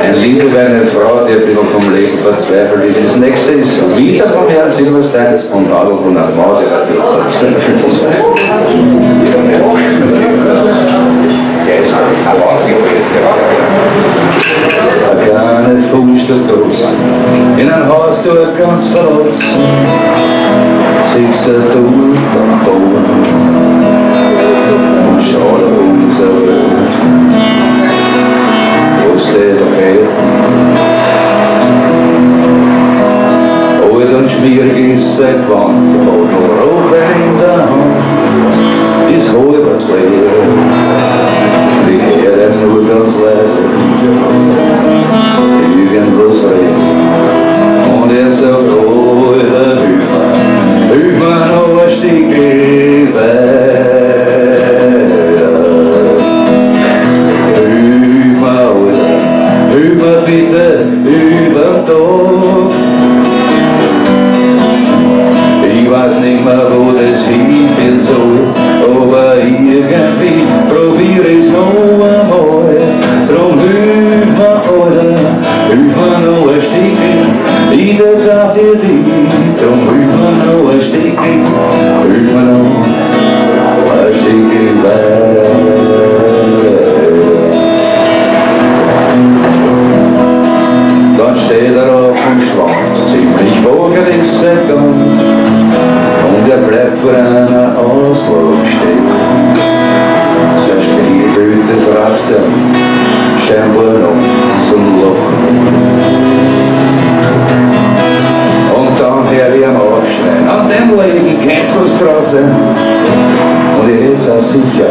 Ein Lied über eine Frau, die ein bisschen vom Leben verzweifelt ist. Das nächste ist wieder von Herrn Silberstein und Adel von einer Mann, der ein bisschen verzweifelt ist. Eine kleine Fußstück groß, in ein Haus dort ganz verlassen, sitzt der Tod am Boden und schaut auf unser Welt. Wo steht der Feld? Alt und schmierig ist sein Gewand, der Bottle Rotwein in der Hand ist halb erklärt. Ich höre ihm nur ganz leise irgendwas reden. Und er sagt, oh, der hilf mir noch ein Stückchen weiter. Hilf mir, Alter, hilf mir bitte überm Tag. Ich weiß nicht mehr, wo das hinführen soll, aber irgendwie probier ich's noch einmal. Drum hilf mir, Alter, hilf mir noch ein Stückchen, ich tut's auch für dich. Drum hilf mir noch ein Stückchen, hilf mir noch ein Stückchen weiter. Dann steht er auf und schwankt, ziemlich vogel ist sein Gang. Und er bleibt vor einer Auslage stehen. Sein Spiegelbild fragt er scheinbar noch zum Lachen. Und dann hör ich ihn aufschreien, an dem Leben kennt was draus sein. Und er ist auch sicher